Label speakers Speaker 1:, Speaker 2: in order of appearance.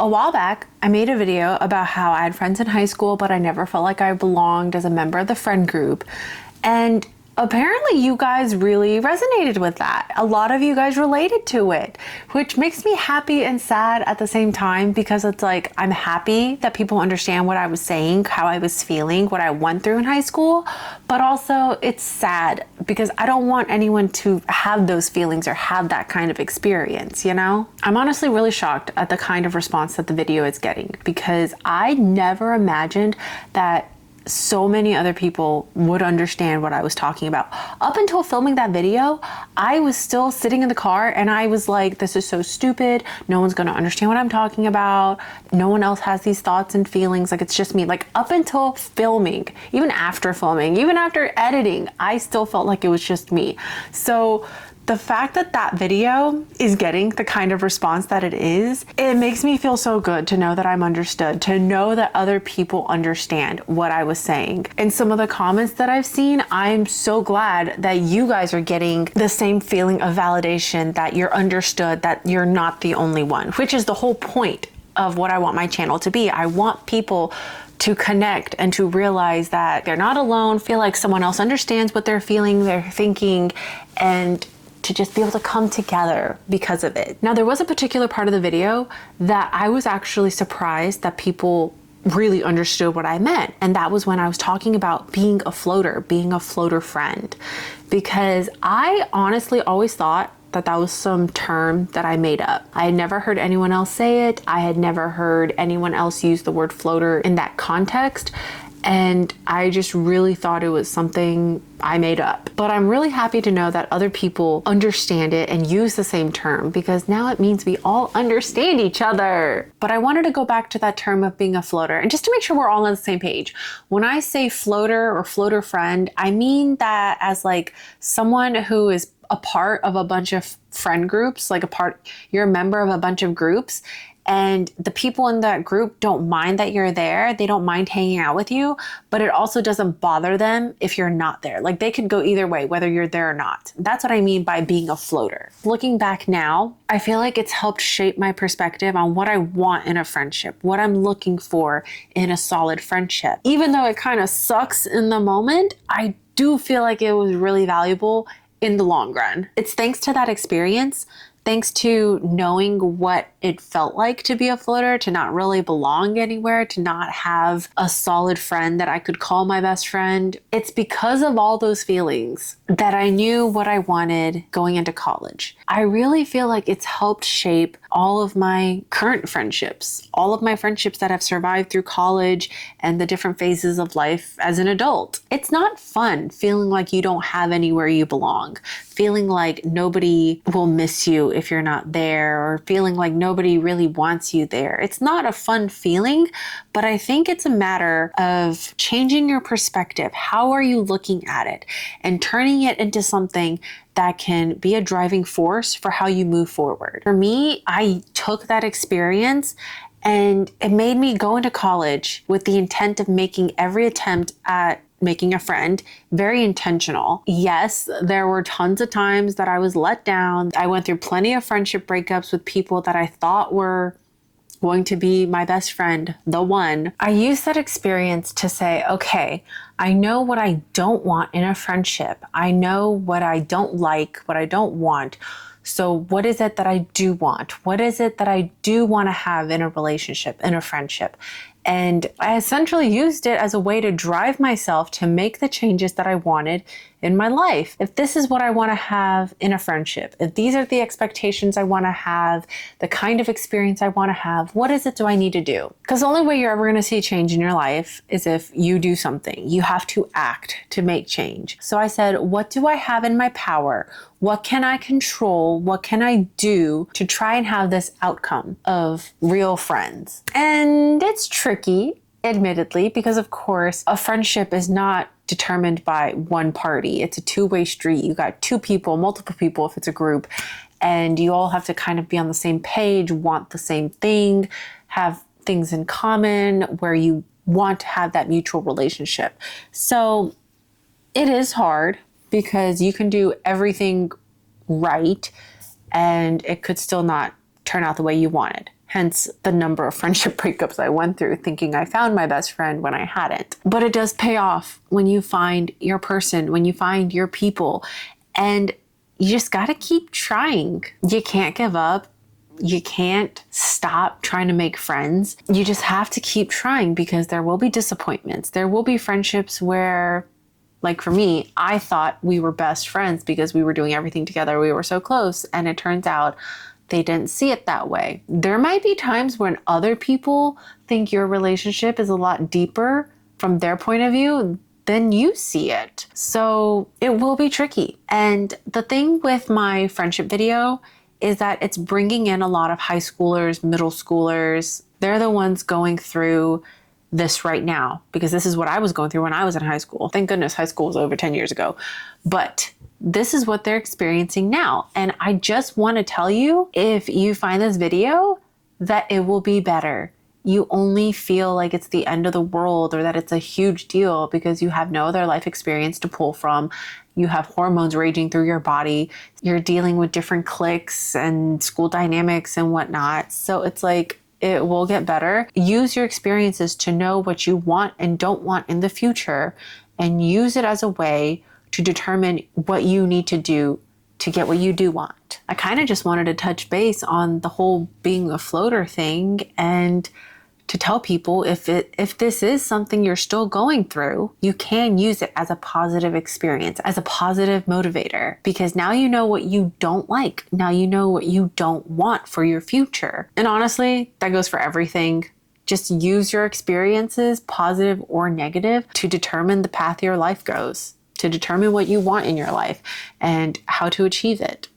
Speaker 1: A while back, I made a video about how I had friends in high school, but I never felt like I belonged as a member of the friend group. And apparently you guys really resonated with that. A lot of you guys related to it, which makes me happy and sad at the same time, because it's like, I'm happy that people understand what I was saying, how I was feeling, what I went through in high school, but also it's sad because I don't want anyone to have those feelings or have that kind of experience, you know? I'm honestly really shocked at the kind of response that the video is getting, because I never imagined that so many other people would understand what I was talking about. Up until filming that video, I was still sitting in the car and I was like, this is so stupid. No one's gonna understand what I'm talking about. No one else has these thoughts and feelings. Like, it's just me. Like, up until filming, even after filming, even after editing, I still felt like it was just me. So the fact that that video is getting the kind of response that it is, it makes me feel so good to know that I'm understood, to know that other people understand what I was saying. And some of the comments that I've seen, I'm so glad that you guys are getting the same feeling of validation, that you're understood, that you're not the only one, which is the whole point of what I want my channel to be. I want people to connect and to realize that they're not alone, feel like someone else understands what they're feeling, they're thinking, and to just be able to come together because of it. Now, there was a particular part of the video that I was actually surprised that people really understood what I meant. And that was when I was talking about being a floater friend. Because I honestly always thought that that was some term that I made up. I had never heard anyone else say it. I had never heard anyone else use the word floater in that context. And I just really thought it was something I made up. But I'm really happy to know that other people understand it and use the same term, because now it means we all understand each other. But I wanted to go back to that term of being a floater, and just to make sure we're all on the same page. When I say floater or floater friend, I mean that as like someone who is a part of a bunch of friend groups, you're a member of a bunch of groups, and the people in that group don't mind that you're there. They don't mind hanging out with you, but it also doesn't bother them if you're not there. Like, they could go either way, whether you're there or not. That's what I mean by being a floater. Looking back now, I feel like it's helped shape my perspective on what I want in a friendship, what I'm looking for in a solid friendship. Even though it kind of sucks in the moment, I do feel like it was really valuable in the long run. It's thanks to that experience, thanks to knowing what it felt like to be a floater, to not really belong anywhere, to not have a solid friend that I could call my best friend. It's because of all those feelings that I knew what I wanted going into college. I really feel like it's helped shape all of my current friendships, all of my friendships that have survived through college and the different phases of life as an adult. It's not fun feeling like you don't have anywhere you belong, feeling like nobody will miss you if you're not there, or feeling like nobody really wants you there. It's not a fun feeling, but I think it's a matter of changing your perspective. How are you looking at it? And turning it into something that can be a driving force for how you move forward. For me, I took that experience and it made me go into college with the intent of making every attempt at making a friend very intentional. Yes, there were tons of times that I was let down. I went through plenty of friendship breakups with people that I thought were going to be my best friend, the one. I used that experience to say, okay, I know what I don't want in a friendship. I know what I don't like, what I don't want. So what is it that I do want? What is it that I do want to have in a relationship, in a friendship? And I essentially used it as a way to drive myself to make the changes that I wanted in my life. If this is what I want to have in a friendship, if these are the expectations I want to have, the kind of experience I want to have, what is it do I need to do? Because the only way you're ever going to see change in your life is if you do something. You have to act to make change. So I said, what do I have in my power? What can I control? What can I do to try and have this outcome of real friends? And it's tricky, admittedly, because of course, a friendship is not determined by one party. It's a two-way street. You got two people, multiple people if it's a group, and you all have to kind of be on the same page, want the same thing, have things in common where you want to have that mutual relationship. So it is hard because you can do everything right and it could still not turn out the way you wanted. Hence the number of friendship breakups I went through thinking I found my best friend when I hadn't. But it does pay off when you find your person, when you find your people, and you just got to keep trying. You can't give up. You can't stop trying to make friends. You just have to keep trying because there will be disappointments. There will be friendships where, like for me, I thought we were best friends because we were doing everything together. We were so close. And it turns out they didn't see it that way. There might be times when other people think your relationship is a lot deeper from their point of view than you see it. So it will be tricky. And the thing with my friendship video is that it's bringing in a lot of high schoolers, middle schoolers. They're the ones going through this right now because this is what I was going through when I was in high school. Thank goodness high school was over 10 years ago. But this is what they're experiencing now. And I just want to tell you, if you find this video, that it will be better. You only feel like it's the end of the world or that it's a huge deal because you have no other life experience to pull from. You have hormones raging through your body. You're dealing with different cliques and school dynamics and whatnot. So it's like, it will get better. Use your experiences to know what you want and don't want in the future and use it as a way to determine what you need to do to get what you do want. I kind of just wanted to touch base on the whole being a floater thing and to tell people if this is something you're still going through, you can use it as a positive experience, as a positive motivator, because now you know what you don't like. Now you know what you don't want for your future. And honestly, that goes for everything. Just use your experiences, positive or negative, to determine the path your life goes, to determine what you want in your life and how to achieve it.